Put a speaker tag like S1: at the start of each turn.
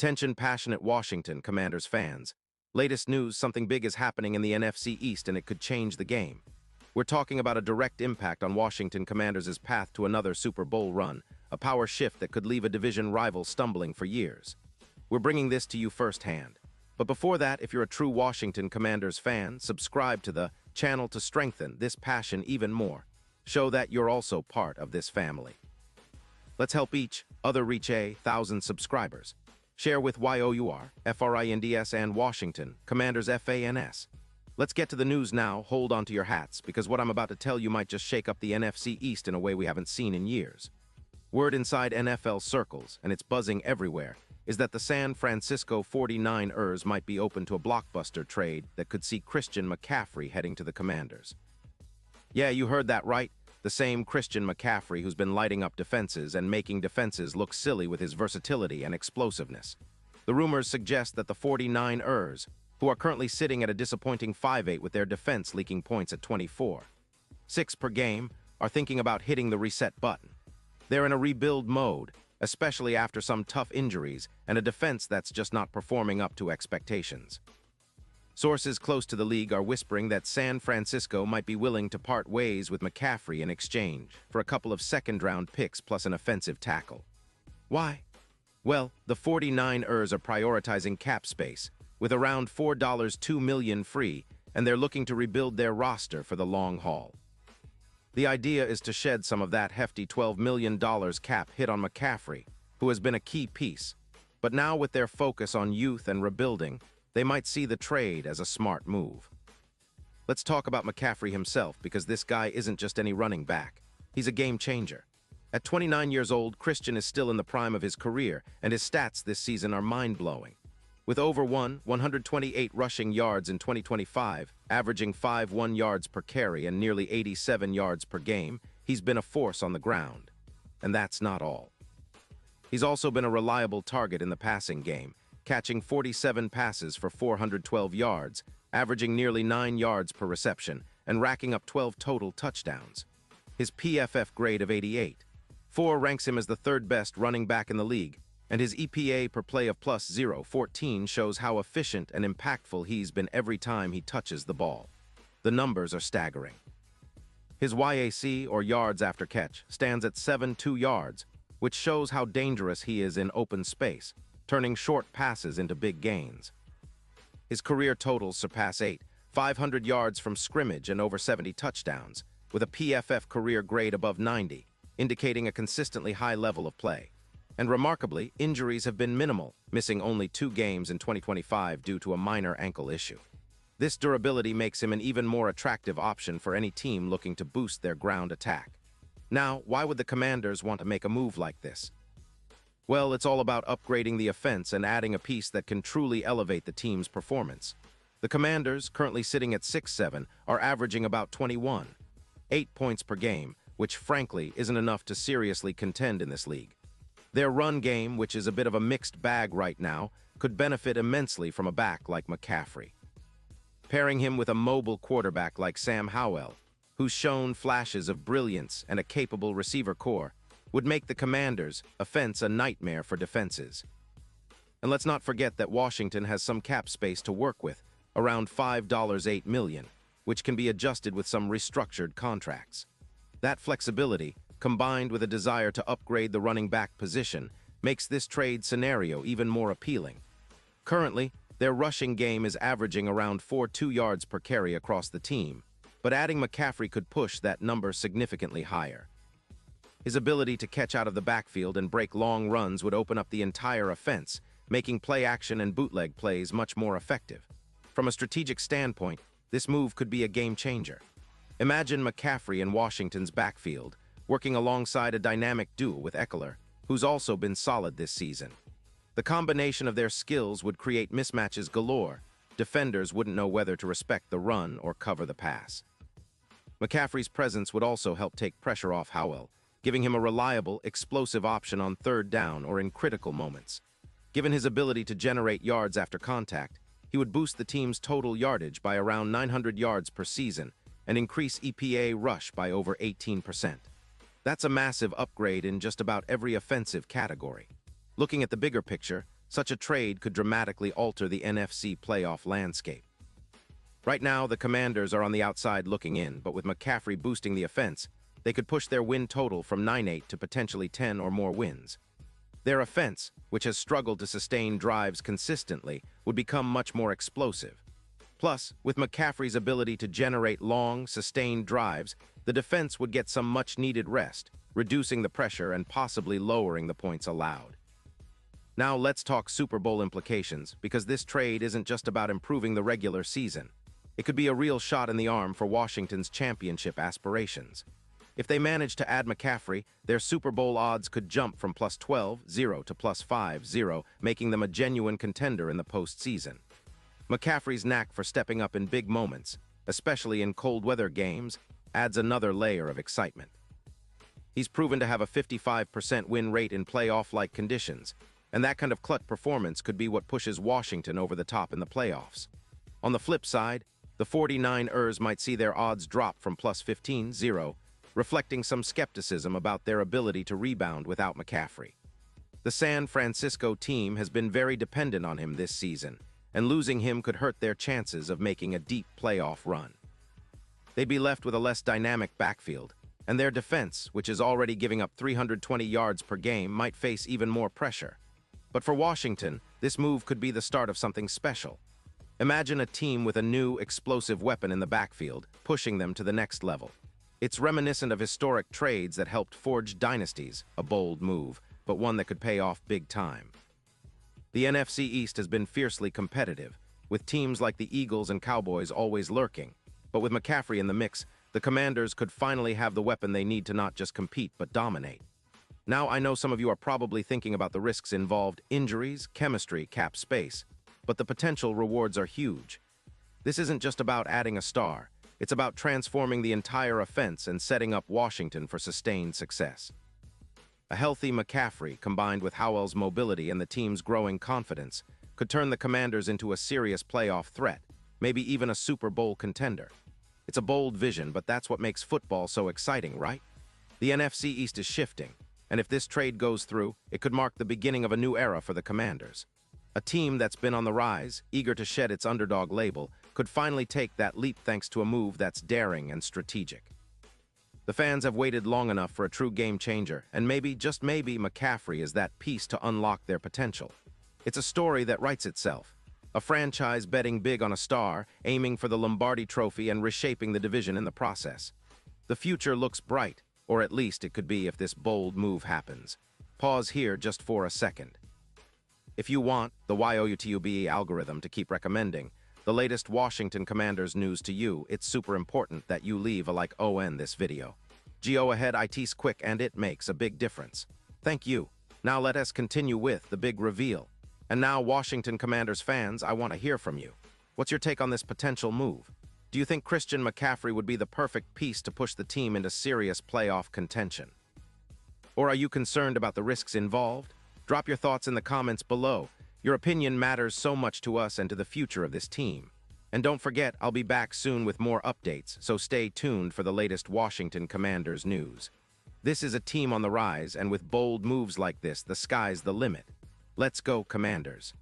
S1: Attention passionate Washington Commanders fans. Latest news, something big is happening in the NFC East and it could change the game. We're talking about a direct impact on Washington Commanders' path to another Super Bowl run, a power shift that could leave a division rival stumbling for years. We're bringing this to you firsthand. But before that, if you're a true Washington Commanders fan, subscribe to the channel to strengthen this passion even more. Show that you're also part of this family. Let's help each other reach 1,000 subscribers. Share with YOUR, FRINDS, and Washington, Commanders FANS. Let's get to the news now. Hold on to your hats, because what I'm about to tell you might just shake up the NFC East in a way we haven't seen in years. Word inside NFL circles, and it's buzzing everywhere, is that the San Francisco 49ers might be open to a blockbuster trade that could see Christian McCaffrey heading to the Commanders. Yeah, you heard that right. The same Christian McCaffrey who's been lighting up defenses and making defenses look silly with his versatility and explosiveness. The rumors suggest that the 49ers, who are currently sitting at a disappointing 5-8 with their defense leaking points at 24.6 per game, are thinking about hitting the reset button. They're in a rebuild mode, especially after some tough injuries and a defense that's just not performing up to expectations. Sources close to the league are whispering that San Francisco might be willing to part ways with McCaffrey in exchange for a couple of second-round picks plus an offensive tackle. Why? Well, the 49ers are prioritizing cap space, with around $4.2 million free, and they're looking to rebuild their roster for the long haul. The idea is to shed some of that hefty $12 million cap hit on McCaffrey, who has been a key piece. But now with their focus on youth and rebuilding, they might see the trade as a smart move. Let's talk about McCaffrey himself, because this guy isn't just any running back. He's a game changer. At 29 years old, Christian is still in the prime of his career, and his stats this season are mind-blowing. With over 128 rushing yards in 2025, averaging 5.1 yards per carry and nearly 87 yards per game, he's been a force on the ground. And that's not all. He's also been a reliable target in the passing game, catching 47 passes for 412 yards, averaging nearly 9 yards per reception, and racking up 12 total touchdowns. His PFF grade of 88.4 ranks him as the third-best running back in the league, and his EPA per play of plus 0.14 shows how efficient and impactful he's been every time he touches the ball. The numbers are staggering. His YAC, or yards after catch, stands at 7.2 yards, which shows how dangerous he is in open space, turning short passes into big gains. His career totals surpass 500 yards from scrimmage and over 70 touchdowns, with a PFF career grade above 90, indicating a consistently high level of play. And remarkably, injuries have been minimal, missing only 2 games in 2025 due to a minor ankle issue. This durability makes him an even more attractive option for any team looking to boost their ground attack. Now, why would the Commanders want to make a move like this? Well, it's all about upgrading the offense and adding a piece that can truly elevate the team's performance. The Commanders, currently sitting at 6-7, are averaging about 21.8 points per game, which frankly isn't enough to seriously contend in this league. Their run game, which is a bit of a mixed bag right now, could benefit immensely from a back like McCaffrey. Pairing him with a mobile quarterback like Sam Howell, who's shown flashes of brilliance and a capable receiver core, would make the Commanders' offense a nightmare for defenses. And let's not forget that Washington has some cap space to work with, around $5.8 million, which can be adjusted with some restructured contracts. That flexibility, combined with a desire to upgrade the running back position, makes this trade scenario even more appealing. Currently, their rushing game is averaging around 4.2 yards per carry across the team, but adding McCaffrey could push that number significantly higher. His ability to catch out of the backfield and break long runs would open up the entire offense, making play action and bootleg plays much more effective. From a strategic standpoint, this move could be a game changer. Imagine McCaffrey in Washington's backfield, working alongside a dynamic duo with Eckler, who's also been solid this season. The combination of their skills would create mismatches galore. Defenders wouldn't know whether to respect the run or cover the pass. McCaffrey's presence would also help take pressure off Howell, giving him a reliable, explosive option on third down or in critical moments. Given his ability to generate yards after contact, he would boost the team's total yardage by around 900 yards per season and increase EPA rush by over 18%. That's a massive upgrade in just about every offensive category. Looking at the bigger picture, Such a trade could dramatically alter the NFC playoff landscape. Right now, the Commanders are on the outside looking in, but with McCaffrey boosting the offense, they could push their win total from 9-8 to potentially 10 or more wins. Their offense, which has struggled to sustain drives consistently, would become much more explosive. Plus, with McCaffrey's ability to generate long, sustained drives, the defense would get some much-needed rest, reducing the pressure and possibly lowering the points allowed. Now let's talk Super Bowl implications, because this trade isn't just about improving the regular season. It could be a real shot in the arm for Washington's championship aspirations. If they manage to add McCaffrey, their Super Bowl odds could jump from +12-0 to +5-0, making them a genuine contender in the postseason. McCaffrey's knack for stepping up in big moments, especially in cold-weather games, adds another layer of excitement. He's proven to have a 55% win rate in playoff-like conditions, and that kind of clutch performance could be what pushes Washington over the top in the playoffs. On the flip side, the 49ers might see their odds drop from +15-0, reflecting some skepticism about their ability to rebound without McCaffrey. The San Francisco team has been very dependent on him this season, and losing him could hurt their chances of making a deep playoff run. They'd be left with a less dynamic backfield, and their defense, which is already giving up 320 yards per game, might face even more pressure. But for Washington, this move could be the start of something special. Imagine a team with a new, explosive weapon in the backfield, pushing them to the next level. It's reminiscent of historic trades that helped forge dynasties, a bold move, but one that could pay off big time. The NFC East has been fiercely competitive, with teams like the Eagles and Cowboys always lurking. But with McCaffrey in the mix, the Commanders could finally have the weapon they need to not just compete, but dominate. Now, I know some of you are probably thinking about the risks involved: injuries, chemistry, cap space. But the potential rewards are huge. This isn't just about adding a star. It's about transforming the entire offense and setting up Washington for sustained success. A healthy McCaffrey, combined with Howell's mobility and the team's growing confidence, could turn the Commanders into a serious playoff threat, maybe even a Super Bowl contender. It's a bold vision, but that's what makes football so exciting, right? The NFC East is shifting, and if this trade goes through, it could mark the beginning of a new era for the Commanders. A team that's been on the rise, eager to shed its underdog label, could finally take that leap thanks to a move that's daring and strategic. The fans have waited long enough for a true game changer, and maybe, just maybe, McCaffrey is that piece to unlock their potential. It's a story that writes itself. A franchise betting big on a star, aiming for the Lombardi Trophy and reshaping the division in the process. The future looks bright, or at least it could be if this bold move happens. Pause here just for a second. If you want the YouTube algorithm to keep recommending the latest Washington Commanders news to you, it's super important that you leave a like on this video. Go ahead, it's quick and it makes a big difference. Thank you. Now let us continue with the big reveal. And now, Washington Commanders fans, I want to hear from you. What's your take on this potential move? Do you think Christian McCaffrey would be the perfect piece to push the team into serious playoff contention? Or are you concerned about the risks involved? Drop your thoughts in the comments below. Your opinion matters so much to us and to the future of this team. And don't forget, I'll be back soon with more updates, so stay tuned for the latest Washington Commanders news. This is a team on the rise, and with bold moves like this, the sky's the limit. Let's go, Commanders.